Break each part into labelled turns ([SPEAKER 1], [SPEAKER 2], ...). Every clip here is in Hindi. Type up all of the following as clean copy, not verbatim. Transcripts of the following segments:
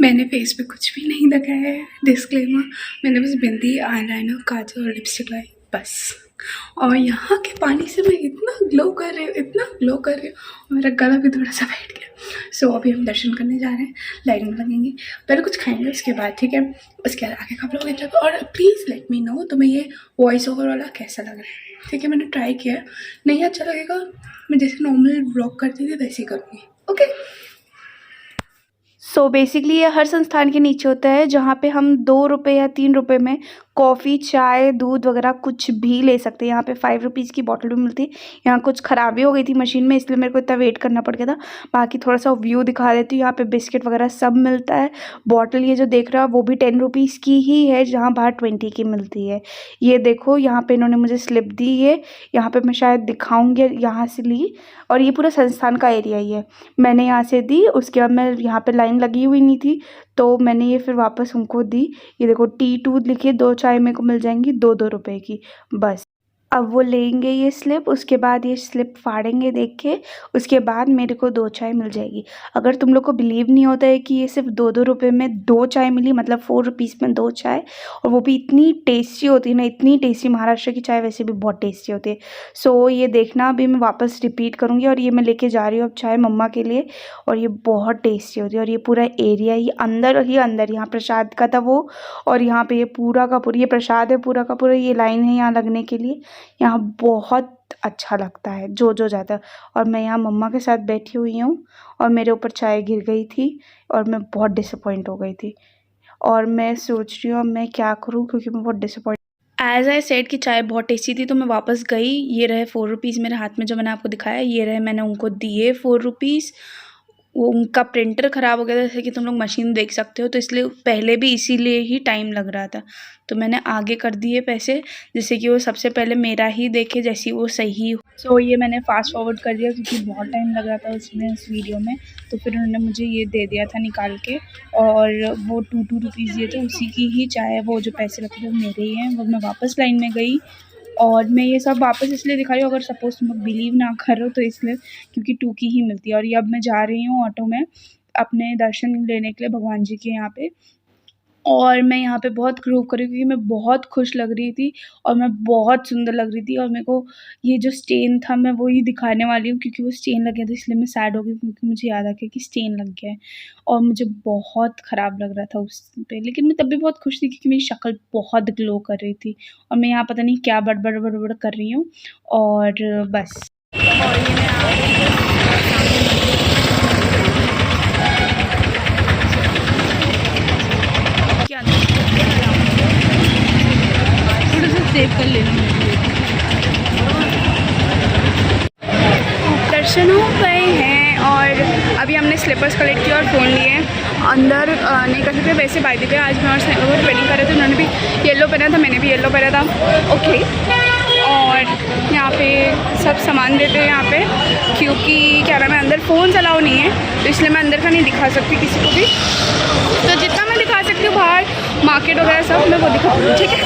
[SPEAKER 1] मैंने फेस पे कुछ भी नहीं लगाया है, डिस्क्लेमर। मैंने बस बिंदी, आईलाइनर, काजल और लिपस्टिक लाई, बस। और यहाँ के पानी से मैं इतना ग्लो कर रही हूँ, इतना ग्लो कर रही हूँ, और मेरा गला भी थोड़ा सा बैठ गया। सो अभी हम दर्शन करने जा रहे हैं, लाइटिंग लगेंगी, पहले कुछ खाएंगे उसके बाद, ठीक है। उसके बाद आगे का ब्लॉग एंजॉय। और प्लीज़ लेट मी नो तुम्हें ये वॉइस ओवर वाला कैसा लग रहा है, ठीक है। मैंने ट्राई किया है, नहीं अच्छा लगेगा मैं जैसे नॉर्मल ब्लॉग करती थी वैसे ही करूँगी, ओके।
[SPEAKER 2] सो बेसिकली ये हर संस्थान के नीचे होता है, जहाँ पे हम 2 रुपये या 3 रुपये में कॉफ़ी, चाय, दूध वगैरह कुछ भी ले सकते हैं। यहाँ पे 5 रुपीज़ की बॉटल भी मिलती है। यहाँ कुछ ख़राबी हो गई थी मशीन में, इसलिए मेरे को इतना वेट करना पड़ गया था। बाकी थोड़ा सा व्यू दिखा देती हूँ। यहाँ पे बिस्किट वगैरह सब मिलता है। बॉटल ये जो देख रहा है वो भी 10 रुपीज़ की ही है, जहाँ बाहर 20 की मिलती है। ये देखो यहाँ पे इन्होंने मुझे स्लिप दी है, यहाँ पे मैं शायद दिखाऊँगी, यहाँ से ली। और ये पूरा संस्थान का एरिया ही है। मैंने यहाँ से दी, उसके बाद मैं यहाँ पे लाइन लगी हुई नहीं थी, तो मैंने ये फिर वापस उनको दी। ये देखो T2 लिखे, 2 चाय मेरे को मिल जाएंगी 2-2 रुपए की, बस। अब वो लेंगे ये स्लिप, उसके बाद ये स्लिप फाड़ेंगे देख के, उसके बाद मेरे को 2 चाय मिल जाएगी। अगर तुम लोग को बिलीव नहीं होता है कि ये सिर्फ 2-2 रुपये में 2 चाय मिली, मतलब 4 रुपीज़ में 2 चाय, और वो भी इतनी टेस्टी होती है ना, इतनी टेस्टी। महाराष्ट्र की चाय वैसे भी बहुत टेस्टी होती है। सो ये देखना, अभी मैं वापस रिपीट करूँगी। और ये मैं लेके जा रही हूँ अब चाय मम्मा के लिए, और ये बहुत टेस्टी होती है। और ये पूरा एरिया ही अंदर यहाँ प्रसाद का था वो, और यहाँ पे ये पूरा का पूरा ये प्रसाद है, पूरा का पूरा ये लाइन है यहाँ लगने के लिए। यहाँ बहुत अच्छा लगता है जो जाता है। और मैं यहाँ मम्मा के साथ बैठी हुई हूँ, और मेरे ऊपर चाय गिर गई थी, और मैं बहुत डिसअपॉइंट हो गई थी। और मैं सोच रही हूँ अब मैं क्या करूँ, क्योंकि मैं बहुत डिसअपॉइंट। एज आई सेड कि चाय बहुत टेस्टी थी, तो मैं वापस गई। ये रहे 4 रुपीज़ मेरे हाथ में, जो मैंने आपको दिखाया। ये रहे, मैंने उनको दिए 4 रुपीज़। वो उनका प्रिंटर ख़राब हो गया था, जैसे कि तुम लोग मशीन देख सकते हो, तो इसलिए पहले भी इसीलिए ही टाइम लग रहा था। तो मैंने आगे कर दिए पैसे, जिससे कि वो सबसे पहले मेरा ही देखे, जैसी वो सही हो। सो ये मैंने फास्ट फॉरवर्ड कर दिया, क्योंकि बहुत टाइम लग रहा था उसमें, उस वीडियो में। तो फिर उन्होंने मुझे ये दे दिया था निकाल के, और वो 2-2 रुपीज़ दिए थे, उसी की ही चाय, वो जो पैसे लगते थे वो मेरे ही हैं। वो मैं वापस लाइन में गई, और मैं ये सब वापस इसलिए दिखा रही हूँ, अगर सपोज़ तुम लोग बिलीव ना करो तो इसलिए, क्योंकि 2 की ही मिलती है। और ये अब मैं जा रही हूँ ऑटो में अपने दर्शन लेने के लिए भगवान जी के यहाँ पे। और मैं यहाँ पे बहुत ग्रो कर रही हूँ, क्योंकि मैं बहुत खुश लग रही थी, और मैं बहुत सुंदर लग रही थी। और मेरे को ये जो स्टेन था, मैं वही दिखाने वाली हूँ, क्योंकि वो स्टेन लग गया था, इसलिए मैं सैड हो गई, क्योंकि मुझे याद आ गया कि स्टेन लग गया है, और मुझे बहुत ख़राब लग रहा था उस पे। लेकिन मैं तब भी बहुत खुश थी, क्योंकि मेरी शक्ल बहुत ग्लो कर रही थी। और मैं यहाँ पता नहीं क्या बड़बड़ कर रही हूँ, और बस। और ये मैं आ गई सेव कर लेना। दर्शन हो गए हैं, और अभी हमने स्लीपर्स कलेक्ट किए और फ़ोन लिए। अंदर नहीं कर सकते वैसे, बाय द वे आज मैं और वो ट्रेनिंग कर रहे थे, उन्होंने भी येलो पहना था, मैंने भी येलो पहना था, ओके। और यहाँ पे सब सामान देते हैं यहाँ पे, क्योंकि क्या नाम है, अंदर फ़ोन अलाउ नहीं है, तो इसलिए मैं अंदर का नहीं दिखा सकती किसी को भी। तो जितना मैं दिखा सकती हूँ बाहर मार्केट वगैरह सब, मैं वो दिखाऊँगी, ठीक है।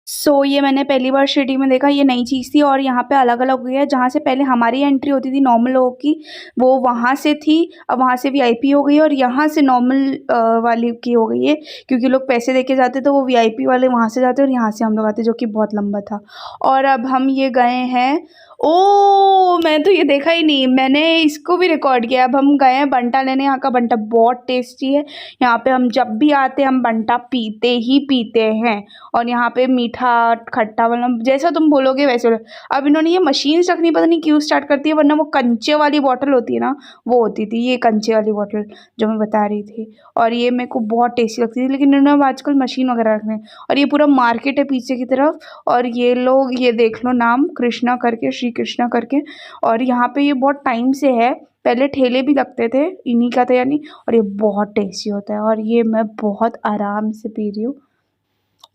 [SPEAKER 2] सो ये मैंने पहली बार सिटी में देखा, ये नई चीज़ थी। और यहाँ पे अलग अलग हो गया है, जहाँ से पहले हमारी एंट्री होती थी नॉर्मल लोगों की, वो वहाँ से थी, अब वहाँ से VIP हो गई, और यहाँ से नॉर्मल वाली की हो गई है, क्योंकि लोग पैसे देके जाते तो वो VIP वाले वहाँ से जाते, और यहाँ से हम लोग आते, जो कि बहुत लंबा था। और अब हम ये गए हैं, ओ मैं तो ये देखा ही नहीं, मैंने इसको भी रिकॉर्ड किया। अब हम गए हैं बंटा लेने, यहाँ का बंटा बहुत टेस्टी है। यहाँ पे हम जब भी आते हैं हम बंटा पीते ही पीते हैं, और यहाँ पे मीठा खट्टा वाला जैसा तुम बोलोगे वैसे। अब इन्होंने ये मशीन रखनी पता नहीं क्यों स्टार्ट करती है, वरना वो कंचे वाली बॉटल होती है ना, वो होती थी ये कंचे वाली बॉटल जो मैं बता रही थी। और ये मेरे को बहुत टेस्टी लगती थी, लेकिन इन्होंने आजकल मशीन वगैरह रखने हैं। और ये पूरा मार्केट है पीछे की तरफ, और ये लोग ये देख लो नाम कृष्णा करके, श्री कृष्णा करके। और यहाँ पे ये बहुत टाइम से है, पहले ठेले भी लगते थे, इन्हीं का था यानी। और ये बहुत टेस्टी होता है, और ये मैं बहुत आराम से पी रही हूँ।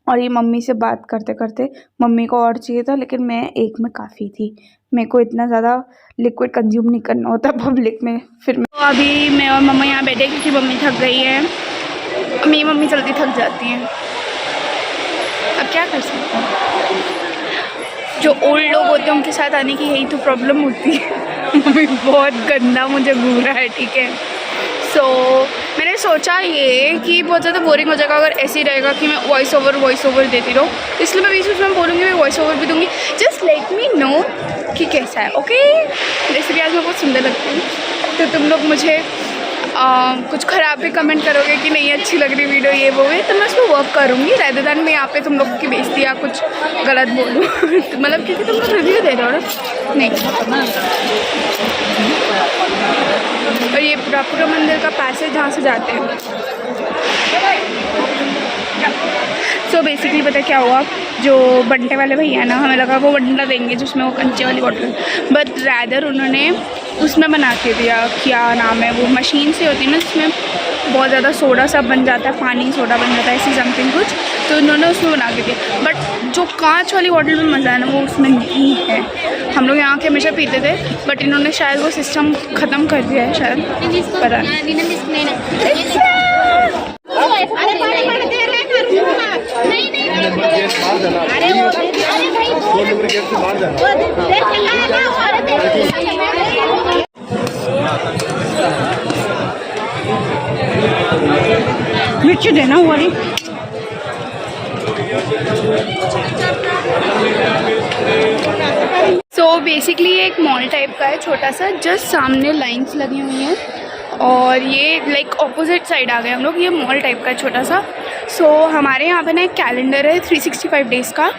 [SPEAKER 2] और ये मम्मी से बात करते करते, मम्मी को और चाहिए था, लेकिन मैं एक में काफ़ी थी, मेरे को इतना ज़्यादा लिक्विड कंज्यूम नहीं करना होता पब्लिक में। फिर मैं तो अभी मैं और मम्मा यहाँ बैठे, क्योंकि मम्मी थक गई है, मेरी मम्मी जल्दी थक जाती है, अब क्या कर सकते हैं। जो ओल्ड लोग होते हैं उनके साथ आने की यही तो प्रॉब्लम होती है। मम्मी बहुत गंदा मुझे घूर रहा है, ठीक है। सो मैंने सोचा ये कि बहुत ज़्यादा बोरिंग हो जाएगा अगर ऐसे ही रहेगा कि मैं वॉइस ओवर देती रहूँ, इसलिए मैं बीच में बोलूँगी, मैं वॉइस ओवर भी दूँगी। जस्ट लेट मी नो कि कैसा है, ओके। रेसिपी आज मैं बहुत सुंदर लगती हूँ, तो तुम लोग मुझे कुछ ख़राब भी कमेंट करोगे कि नहीं अच्छी लग रही वीडियो ये वो है, तो मैं उस पर वर्क करूँगी, रादर दैन मैं यहाँ पे तुम लोग की बेइज्जती या कुछ गलत बोलूँ। मतलब क्योंकि तुम लोग रिव्यू दे रहे हो ना, नहीं। और ये पूरा मंदिर का पैसेज जहाँ से जाते हैं। सो बेसिकली पता क्या हुआ, जो बंटे वाले भैया ना, हमें लगा वो बंटा देंगे जिसमें वो कंचे वाली बॉटल, बट रैदर उन्होंने उसमें बना के दिया, क्या नाम है वो मशीन से होती है ना, जिसमें बहुत ज़्यादा सोडा सब बन जाता है, पानी सोडा बन जाता है, ऐसी समथिंग कुछ, तो उन्होंने उसमें बना के दिया। बट जो कांच वाली बॉटल में मज़ा है ना, वो उसमें नहीं है। हम लोग यहाँ के हमेशा पीते थे, बट इन्होंने शायद वो सिस्टम ख़त्म कर दिया है, शायद पता नहीं। मिर्ची देना वाली। सो बेसिकली ये एक मॉल टाइप का है, छोटा सा, जस्ट सामने लाइंस लगी हुई हैं और ये लाइक ऑपोजिट साइड आ गए हम लोग। ये मॉल टाइप का है छोटा सा। सो हमारे यहाँ पे ना एक कैलेंडर है 365 डेज़ का।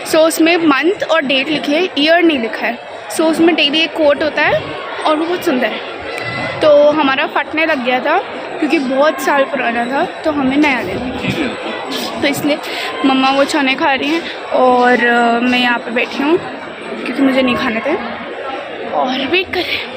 [SPEAKER 2] सो उसमें मंथ और डेट लिखी है, ईयर नहीं लिखा है। सो उसमें डेली एक कोट होता है और वो बहुत सुंदर है। तो हमारा फटने लग गया था क्योंकि बहुत साल पुराना था, तो हमें नया लेना, तो इसलिए मम्मा वो चने खा रही हैं और मैं यहाँ पे बैठी हूँ क्योंकि मुझे नहीं खाने थे और वेट कर रहे हैं।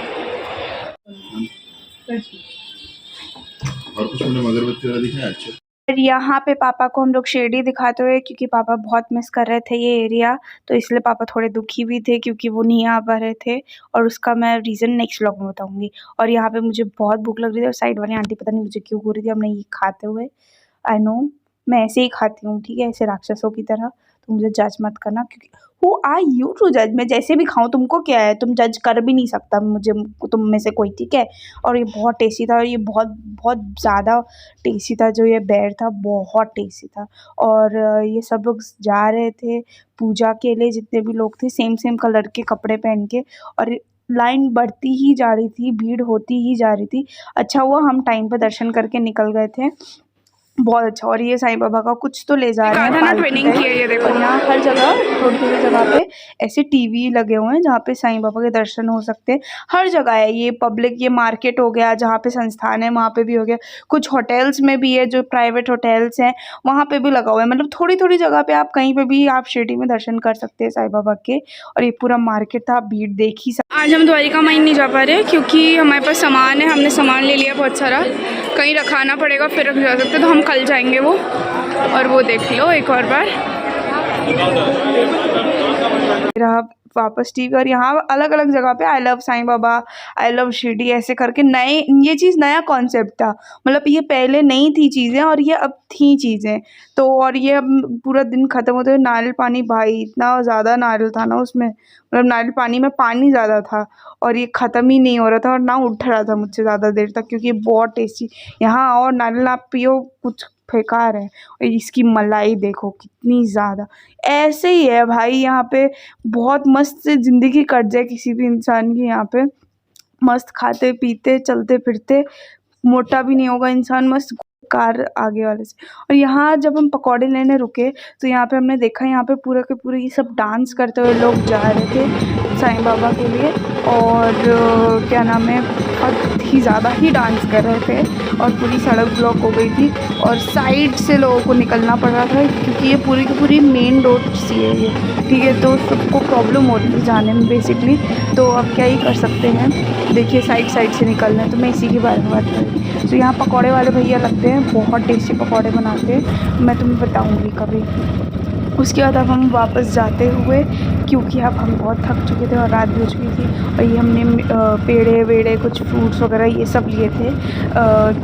[SPEAKER 3] और कुछ हमने मगरमच्छ वाला दिखा है। अच्छा,
[SPEAKER 2] फिर यहाँ पे पापा को हम लोग शेरडी दिखाते हुए, क्योंकि पापा बहुत मिस कर रहे थे ये एरिया, तो इसलिए पापा थोड़े दुखी भी थे क्योंकि वो नहीं आ पा रहे थे, और उसका मैं रीज़न नेक्स्ट व्लॉग में बताऊंगी। और यहाँ पे मुझे बहुत भूख लग रही थी और साइड वाली आंटी पता नहीं मुझे क्यों घूर रही थी, हमने ये खाते हुए। आई नो मैं ऐसे ही खाती हूँ, ठीक है, ऐसे राक्षसों की तरह, तो मुझे जज मत करना, क्योंकि हु आर यू टू जज। मैं जैसे भी खाऊं तुमको क्या है, तुम जज कर भी नहीं सकता मुझे, तुम में से कोई, ठीक है। और ये बहुत टेस्टी था, और ये बहुत बहुत ज़्यादा टेस्टी था। जो ये बेर था बहुत टेस्टी था। और ये सब लोग जा रहे थे पूजा के लिए, जितने भी लोग थे सेम सेम कलर के कपड़े पहन के, और लाइन बढ़ती ही जा रही थी, भीड़ होती ही जा रही थी। अच्छा हुआ हम टाइम पर दर्शन करके निकल गए थे, बहुत अच्छा। और ये साईं बाबा का कुछ तो ले जा रहे हैं, ट्रेनिंग की है ये देखो। यहाँ हर जगह थोड़ी थोड़ी जगह पे ऐसे टीवी लगे हुए हैं जहाँ पे साईं बाबा के दर्शन हो सकते हैं। हर जगह है ये पब्लिक, ये मार्केट हो गया जहाँ पे संस्थान है वहाँ पे भी हो गया, कुछ होटल्स में भी है, जो प्राइवेट होटल्स हैं वहाँ पे भी लगा हुआ है। मतलब थोड़ी थोड़ी जगह पे आप कहीं पे भी आप शिरडी में दर्शन कर सकते हैं साईं बाबा के। और ये पूरा मार्केट था, भीड़ देख ही सकते। आज हम द्वारिका माई नहीं जा पा रहे क्योंकि हमारे पास सामान है, हमने सामान ले लिया बहुत सारा, कहीं रखाना पड़ेगा फिर रख जा सकते, तो हम कल जाएंगे वो। और वो देख लो एक और बार वापस टीवी। और यहाँ अलग अलग जगह पे I love Sai Baba, I love Shirdi ऐसे करके नए, ये चीज़ नया कॉन्सेप्ट था। मतलब ये पहले नहीं थी चीज़ें और ये अब थी चीज़ें। तो और ये अब पूरा दिन ख़त्म होते हुए नारियल पानी, भाई इतना ज़्यादा नारियल था ना उसमें, मतलब नारियल पानी में पानी ज़्यादा था और ये ख़त्म ही नहीं हो रहा था और ना उठ रहा था मुझसे ज़्यादा देर तक, क्योंकि बहुत टेस्टी यहाँ। और नारियल आप पियो कुछ बेकार है। और इसकी मलाई देखो कितनी ज़्यादा, ऐसे ही है भाई यहाँ पे, बहुत मस्त से ज़िंदगी कट जाए किसी भी इंसान की यहाँ पे, मस्त खाते पीते चलते फिरते, मोटा भी नहीं होगा इंसान, मस्त कार आगे वाले से। और यहाँ जब हम पकौड़े लेने रुके तो यहाँ पे हमने देखा यहाँ पे पूरे के पूरे ये सब डांस करते हुए लोग जा रहे थे साईं बाबा के लिए, और क्या नाम है, बहुत ही ज़्यादा ही डांस कर रहे थे और पूरी सड़क ब्लॉक हो गई थी और साइड से लोगों को निकलना पड़ रहा था क्योंकि ये पूरी की पूरी मेन रोड सी है ये, ठीक है। तो सबको प्रॉब्लम हो रही थी जाने में बेसिकली, तो अब क्या ही कर सकते हैं, देखिए साइड से निकल रहे हैं। तो मैं इसी के बारे में बात कर रही हूँ। तो यहाँ पकौड़े वाले भैया लगते हैं, बहुत टेस्टी पकौड़े बनाते हैं, मैं तुम्हें बताऊँगी कभी। उसके बाद अब हम वापस जाते हुए, क्योंकि अब हम बहुत थक चुके थे और रात भी हो चुकी थी, और ये हमने पेड़े वेड़े कुछ फ्रूट्स वगैरह ये सब लिए थे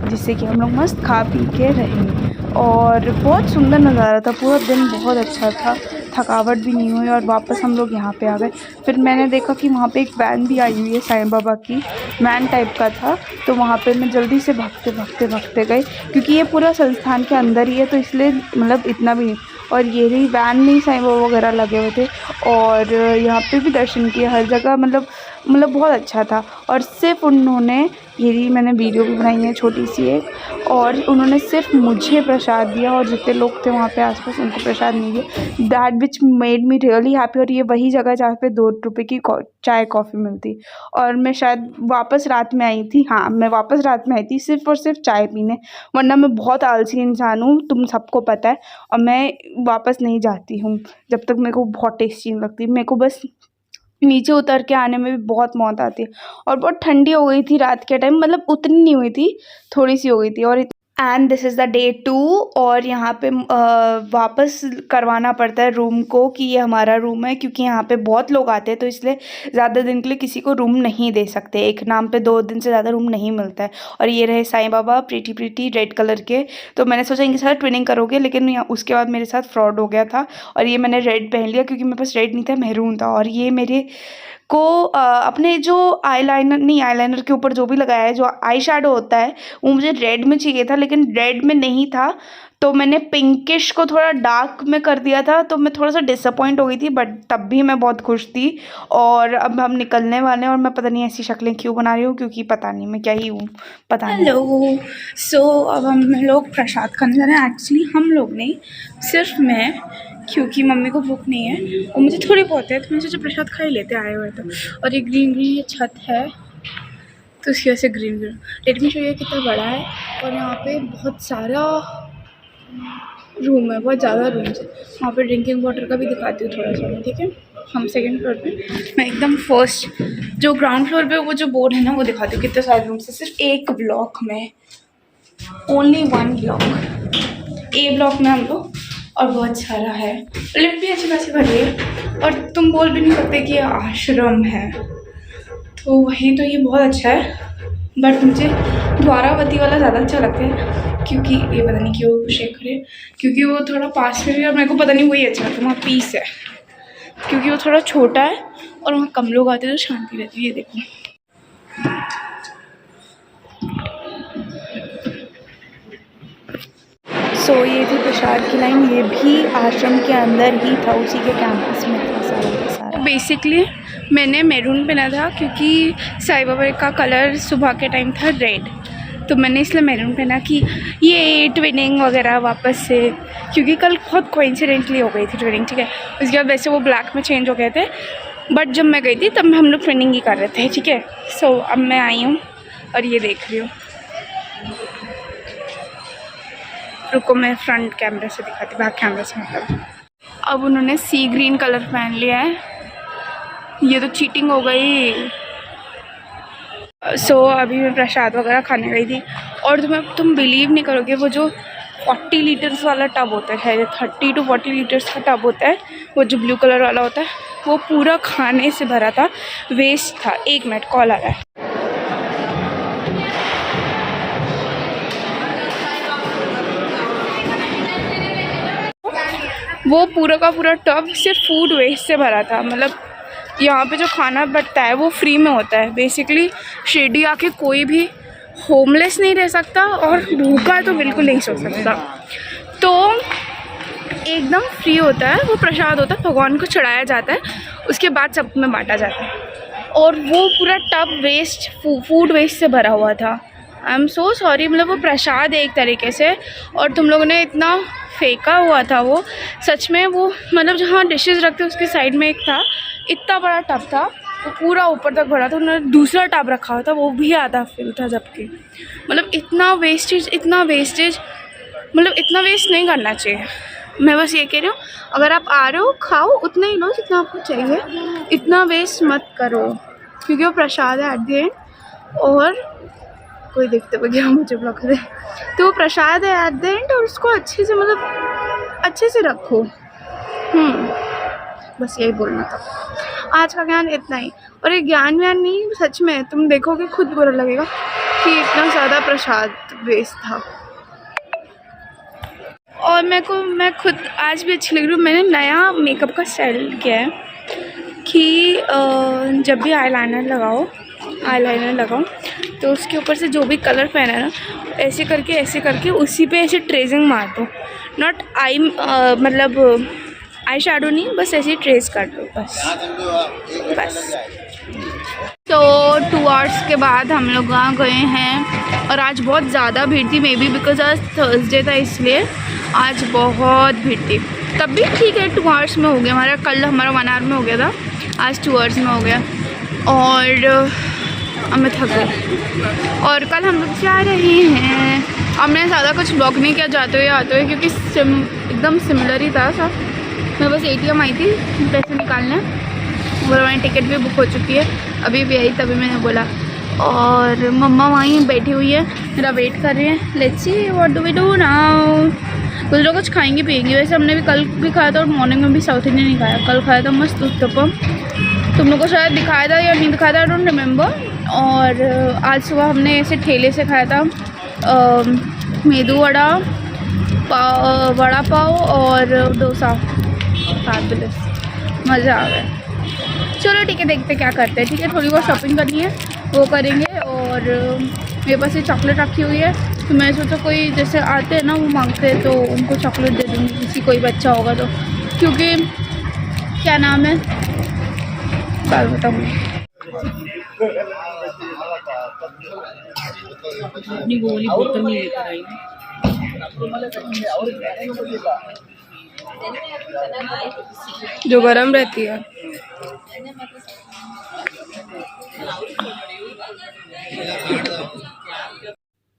[SPEAKER 2] जिससे कि हम लोग मस्त खा पी के रहें। और बहुत सुंदर नज़ारा था, पूरा दिन बहुत अच्छा था। थकावट भी नहीं हुई और वापस हम लोग यहाँ पे आ गए। फिर मैंने देखा कि वहाँ पे एक वैन भी आई हुई है साईं बाबा की, वैन टाइप का था, तो वहाँ पे मैं जल्दी से भागते गए क्योंकि ये पूरा संस्थान के अंदर ही है, तो इसलिए मतलब इतना भी नहीं। और ये रही वैन में ही साईं बाबा वगैरह लगे हुए थे और यहाँ पे भी दर्शन किए, हर जगह मतलब बहुत अच्छा था। और सिर्फ उन्होंने, ये रही मैंने वीडियो भी बनाई है छोटी सी एक, और उन्होंने सिर्फ मुझे प्रसाद दिया और जितने लोग थे वहाँ पे आसपास उनको प्रसाद नहीं दिया। That which made me really happy. और ये वही जगह जहाँ पे 2 रुपये की चाय कॉफ़ी मिलती। और मैं शायद वापस रात में आई थी, हाँ मैं वापस रात में आई थी सिर्फ और सिर्फ चाय पीने, वरना मैं बहुत आलसी इंसान हूँ, तुम सबको पता है। और मैं वापस नहीं जाती हूँ जब तक मेरे को बहुत टेस्टी नहीं लगती। मेरे को बस नीचे उतर के आने में भी बहुत मौत आती है। और बहुत ठंडी हो गई थी रात के टाइम, मतलब उतनी नहीं हुई थी, थोड़ी सी हो गई थी। और and this is the day 2 और यहाँ पे वापस करवाना पड़ता है रूम को कि ये हमारा रूम है, क्योंकि यहाँ पे बहुत लोग आते हैं, तो इसलिए ज़्यादा दिन के लिए किसी को रूम नहीं दे सकते, एक नाम पे 2 दिन से ज़्यादा रूम नहीं मिलता है। और ये रहे Sai Baba pretty red colour के, तो मैंने सोचा इनके साथ ट्विनिंग करोगे, लेकिन उसके बाद मेरे साथ फ्रॉड हो गया था और ये मैंने रेड पहन लिया क्योंकि मेरे पास रेड नहीं था, मैरून था। और ये मेरे को अपने जो आईलाइनर के ऊपर जो भी लगाया है, जो आई शेडो होता है, वो मुझे रेड में चाहिए था लेकिन रेड में नहीं था, तो मैंने पिंकिश को थोड़ा डार्क में कर दिया था, तो मैं थोड़ा सा डिसअपॉइंट हो गई थी, बट तब भी मैं बहुत खुश थी। और अब हम निकलने वाले हैं और मैं पता नहीं ऐसी शक्लें क्यों बना रही हूँ, क्योंकि पता नहीं मैं क्या ही हूँ, पता नहीं।
[SPEAKER 1] हेलो, सो अब हम लोग प्रसाद खाने जा रहे हैं। एक्चुअली हम लोग नहीं, सिर्फ मैं, क्योंकि मम्मी को भूख नहीं है और मुझे थोड़ी बहुत है, तो मैं सोचा प्रसाद खा ही लेते आए हुए तो। और ये ग्रीन ये छत है, तो उसकी वजह से ग्रीन लेट मी शो ये कितना बड़ा है। और यहाँ पे बहुत सारा रूम है, बहुत ज़्यादा रूम्स है। वहाँ पे ड्रिंकिंग वाटर का भी दिखाती हूँ थोड़ा सा मैं, ठीक है। हम सेकंड फ्लोर पे, मैं एकदम फर्स्ट जो ग्राउंड फ्लोर पे वो जो बोर्ड है ना वो दिखाती हूँ कितने सारे रूम्स है। सिर्फ एक ब्लॉक में, ओनली 1 ब्लॉक, ए ब्लॉक में हम लोग, और बहुत सारा है। लिफ्ट भी अच्छी खासी भरी है और तुम बोल भी नहीं सकते कि ये आश्रम है, तो वही तो ये बहुत अच्छा है। बट मुझे द्वारावती वाला ज़्यादा अच्छा लगता है, क्योंकि ये पता नहीं क्यों शेक करे, क्योंकि वो थोड़ा पास में भी, और मेरे को पता नहीं वही अच्छा लगता है, वहाँ पीस है, क्योंकि वो थोड़ा छोटा है और वहाँ कम लोग आते हैं तो शांति रहती है। ये देखो,
[SPEAKER 2] सो ये थी प्रसाद की लाइन, ये भी आश्रम के अंदर ही था, उसी के कैंपस में था सारा।
[SPEAKER 1] बेसिकली मैंने मैरून पहना था क्योंकि साईं बाबा का कलर सुबह के टाइम था रेड, तो मैंने इसलिए मैरून पहना कि ये ट्विनिंग वगैरह वापस से, क्योंकि कल बहुत कोइंसिडेंटली हो गई थी ट्विनिंग, ठीक है। उसके बाद वैसे वो ब्लैक में चेंज हो गए थे, बट जब मैं गई थी तब हम लोग ट्विनिंग ही कर रहे थे, ठीक है। सो अब मैं आई हूँ और ये देख रही हूँ, रुको मैं फ्रंट कैमरे से दिखाती, बैक कैमरे से मतलब। अब उन्होंने सी ग्रीन कलर पहन लिया है, ये तो चीटिंग हो गई। सो अभी मैं प्रसाद वगैरह खाने गई थी और तुम बिलीव नहीं करोगे, वो जो 40 लीटर्स वाला टब होता है, 30 to 40 लीटर्स का टब होता है, वो जो ब्लू कलर वाला होता है, वो पूरा खाने से भरा था, वेस्ट था। 1 मिनट कॉल आ रहा है। वो पूरा का पूरा टब सिर्फ फूड वेस्ट से भरा था। मतलब यहाँ पे जो खाना बचता है वो फ्री में होता है। बेसिकली शिरडी आके कोई भी होमलेस नहीं रह सकता और भूखा तो बिल्कुल नहीं सो सकता, तो एकदम फ्री होता है। वो प्रसाद होता है, भगवान को चढ़ाया जाता है, उसके बाद सब में बांटा जाता है। और वो पूरा टब वेस्ट, फूड वेस्ट से भरा हुआ था। आई एम सो सॉरी, मतलब वो प्रसाद है एक तरीके से, और तुम लोगों ने इतना फेंका हुआ था वो, सच में वो मतलब जहाँ डिशेस रखते उसके साइड में एक था, इतना बड़ा टब था, वो पूरा ऊपर तक भरा था। उन्होंने दूसरा टब रखा हुआ था, वो भी आधा फिल था, जबकि मतलब इतना वेस्टेज, मतलब इतना वेस्ट नहीं करना चाहिए। मैं बस ये कह रही हूँ, अगर आप आ रहे हो खाओ उतना ही लो जितना आपको चाहिए, इतना वेस्ट मत करो, क्योंकि वो प्रसाद है एट द एंड। और कोई देखते हुए गया मुझे ब्लॉक दे, तो वो प्रसाद है एट द एंड, और उसको अच्छे से मतलब अच्छे से रखो। बस यही बोलना था। आज का ज्ञान इतना ही, और ये ज्ञान व्यान नहीं, सच में तुम देखोगे खुद बुरा लगेगा कि इतना ज़्यादा प्रसाद वेस्ट था। और मैं खुद आज भी अच्छी लग रही हूँ। मैंने नया मेकअप का स्टाइल किया है कि जब भी आईलाइनर लगाओ तो उसके ऊपर से जो भी कलर पहना है ना, ऐसे करके उसी पे ऐसे ट्रेसिंग मार दो। नॉट आई मतलब आई शैडो नहीं, बस ऐसे ही ट्रेस कर दो बस। तो 2 आवर्स के बाद हम लोग वहाँ गए हैं और आज बहुत ज़्यादा भीड़ थी, मे बी बिकॉज आज थर्सडे था इसलिए आज बहुत भीड़ थी। तब भी ठीक है, 2 आवर्स में हो गया हमारा। कल हमारा 1 आवर में हो गया था, आज 2 आवर्स में हो गया। और अब मैं थक गई। और कल हम लोग जा रहे हैं। अब मैंने ज़्यादा कुछ ब्लॉग नहीं किया जाते हुए आते हुए, क्योंकि एकदम सिमिलर ही था सब। मैं बस ATM आई थी पैसे निकालने, और हमारी टिकट भी बुक हो चुकी है। अभी भी आई तभी मैंने बोला। और मम्मा वहीं बैठी हुई है, मेरा वेट कर रही है। Let's see what do we do now. कुछ लोग कुछ खाएंगे पिएंगे। वैसे हमने भी कल भी खाया था और मॉर्निंग में भी साउथ इंडियन नहीं खाया। कल खाया था मस्त उत्तपम, तुम लोग को शायद दिखाया था या नहीं दिखाया था, आई डोंट रिमेंबर। और आज सुबह हमने ऐसे ठेले से खाया था मेदू वड़ा, वड़ा पाव और डोसा। फैबुलस, मज़ा आ गया। चलो ठीक है, देखते क्या करते हैं। ठीक है, थोड़ी बहुत शॉपिंग करनी है, वो करेंगे। और मेरे पास ये चॉकलेट रखी हुई है, तो मैं सोचा कोई जैसे आते हैं ना वो मांगते हैं, तो उनको चॉकलेट दे दूँगी, किसी कोई बच्चा होगा तो। क्योंकि क्या नाम है, बात बताऊँगी।
[SPEAKER 4] अपनी वो वाली बोतल नहीं लेकर आई।
[SPEAKER 1] जो गरम रहती है।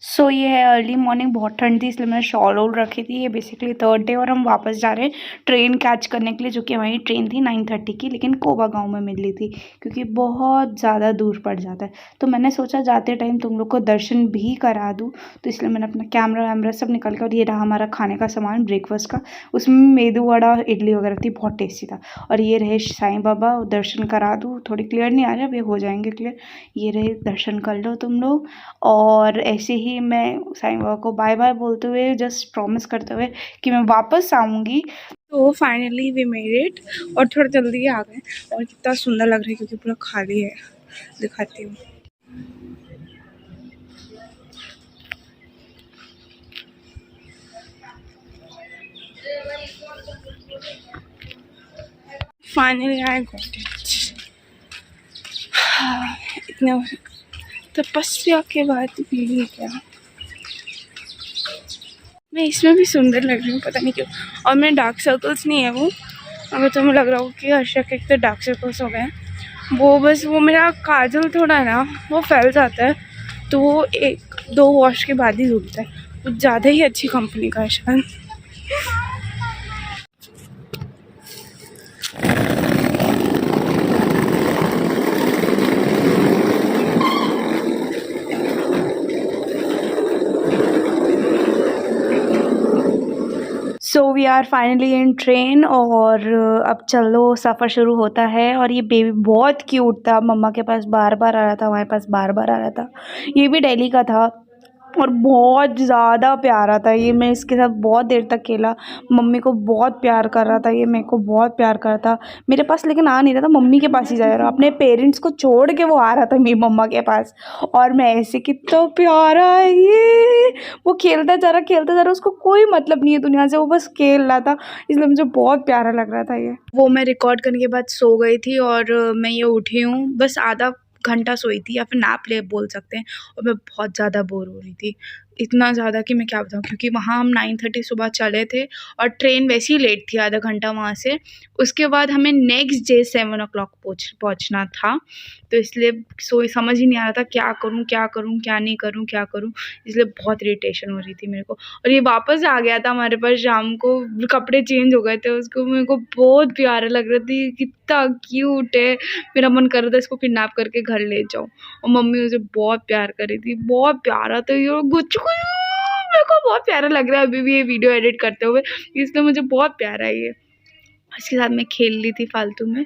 [SPEAKER 2] सो ये है अर्ली मॉर्निंग, बहुत ठंड थी इसलिए मैंने शॉल ओढ़ रखी थी। ये बेसिकली 3rd डे और हम वापस जा रहे हैं ट्रेन कैच करने के लिए, जो कि हमारी ट्रेन थी 9:30 की, लेकिन कोबा गांव में मिल रही थी क्योंकि बहुत ज़्यादा दूर पड़ जाता है। तो मैंने सोचा जाते टाइम तुम लोग को दर्शन भी करा दूँ, तो इसलिए मैंने अपना कैमरा वैमरा सब निकाल कर। और ये रहा हमारा खाने का सामान ब्रेकफास्ट का, उसमें मेदू वड़ा इडली वगैरह थी, बहुत टेस्टी था। और ये रहे साईं बाबा, दर्शन करा दूँ। थोड़ी क्लियर नहीं आ रहा, अब ये हो जाएंगे क्लियर। ये रहे, दर्शन कर लो तुम लोग। और ऐसे ही मैं साईं बाबा को बाय बाय बोलते हुए, जस्ट प्रॉमिस करते हुए कि मैं वापस आऊँगी।
[SPEAKER 1] तो फाइनली वी मेड इट, और थोड़ा जल्दी आ गए। और कितना सुंदर लग रहा है क्योंकि पूरा खाली है, दिखाती हूँ। Finally I got it. इतना तपस्या के बाद भी क्या, मैं इसमें भी सुंदर लग रही हूँ, पता नहीं क्यों। और मेरे डार्क सर्कल्स नहीं है वो, अगर तुम्हें लग रहा हो कि हर्षा के तो डार्क सर्कल्स हो गए, वो बस वो मेरा काजल थोड़ा है ना, वो फैल जाता है, तो वो 1-2 वॉश के बाद ही धुलता है। कुछ ज़्यादा ही अच्छी कंपनी का है शायद।
[SPEAKER 2] So we are finally in train, और अब चलो सफ़र शुरू होता है। और ये बेबी बहुत क्यूट था, मम्मा के पास बार बार आ रहा था, हमारे पास बार बार आ रहा था। ये भी दिल्ली का था और बहुत ज़्यादा प्यारा था ये। मैं इसके साथ बहुत देर तक खेला, मम्मी को बहुत प्यार कर रहा था, ये मेरे को बहुत प्यार कर रहा था मेरे पास, लेकिन आ नहीं रहा था, मम्मी के पास ही जा रहा। अपने पेरेंट्स को छोड़ के वो आ रहा था मेरी मम्मा के पास। और मैं ऐसे, कितना प्यारा है ये, वो खेलता जा रहा, उसको कोई मतलब नहीं है दुनिया से, वो बस खेल रहा था, इसलिए मुझे बहुत प्यारा लग रहा था ये।
[SPEAKER 1] वो मैं रिकॉर्ड करने के बाद सो गई थी, और मैं ये उठी हूँ, बस आधा घंटा सोई थी, या फिर नैप ले बोल सकते हैं। और मैं बहुत ज़्यादा बोर हो रही थी, इतना ज़्यादा कि मैं क्या बताऊँ, क्योंकि वहाँ हम 9:30 सुबह चले थे और ट्रेन वैसे ही लेट थी आधा घंटा वहाँ से। उसके बाद हमें नेक्स्ट डे 7 o'clock पहुँचना था, तो इसलिए समझ ही नहीं आ रहा था क्या करूँ क्या नहीं करूँ, इसलिए बहुत इरिटेशन हो रही थी मेरे को। और ये वापस आ गया था हमारे पास शाम को, कपड़े चेंज हो गए थे उसको, मेरे को बहुत प्यारा लग रहा था, कितना क्यूट है। मेरा मन कर रहा था इसको किडनैप करके घर ले जाऊँ, और मम्मी उसे बहुत प्यार कर रही थी, बहुत प्यारा था ये गुच्चू। मेरे को बहुत प्यारा लग रहा है अभी भी ये वीडियो एडिट करते हुए, इसलिए मुझे बहुत प्यारा है ये। इसके साथ मैं खेल ली थी फालतू में,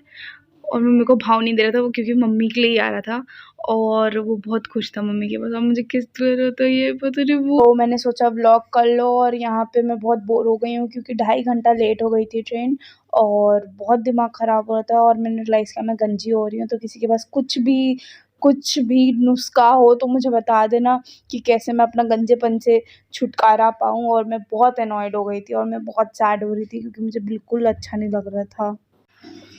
[SPEAKER 2] और मम्मी को भाव नहीं दे रहा था वो, क्योंकि मम्मी के लिए ही आ रहा था और वो बहुत खुश था मम्मी के पास। और मुझे किस तरह था ये पता नहीं वो। तो मैंने सोचा व्लॉग कर लो, और यहाँ पे मैं बहुत बोर हो गई हूँ क्योंकि 2.5 घंटा लेट हो गई थी ट्रेन और बहुत दिमाग ख़राब हो रहा था। और मैंने रियलाइज़ किया मैं गंजी हो रही हूँ, तो किसी के पास कुछ भी नुस्खा हो तो मुझे बता देना कि कैसे मैं अपना गंजेपन से छुटकारा पाऊँ। और मैं बहुत अनॉयड हो गई थी और मैं बहुत सैड हो रही थी क्योंकि मुझे बिल्कुल अच्छा नहीं लग रहा था।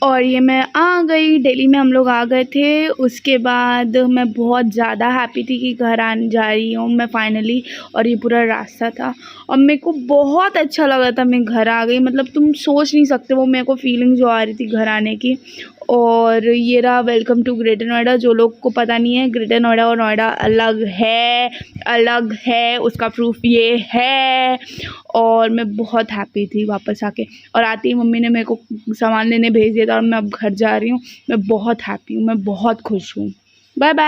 [SPEAKER 2] और ये मैं आ गई, दिल्ली में हम लोग आ गए थे। उसके बाद मैं बहुत ज़्यादा हैप्पी थी कि घर आने जा रही हूँ मैं फाइनली, और ये पूरा रास्ता था और मेरे को बहुत अच्छा लगा था। मैं घर आ गई, मतलब तुम सोच नहीं सकते वो मेरे को फीलिंग जो आ रही थी घर आने की। और ये रहा वेलकम टू ग्रेटर नोएडा। जो लोग को पता नहीं है, ग्रेटर नोएडा और नोएडा अलग है, उसका प्रूफ ये है। और मैं बहुत हैप्पी थी वापस आके, और आते ही मम्मी ने मेरे को सामान लेने भेज दिया था और मैं अब घर जा रही हूँ। मैं बहुत हैप्पी हूँ, मैं बहुत खुश हूँ। Bye bye.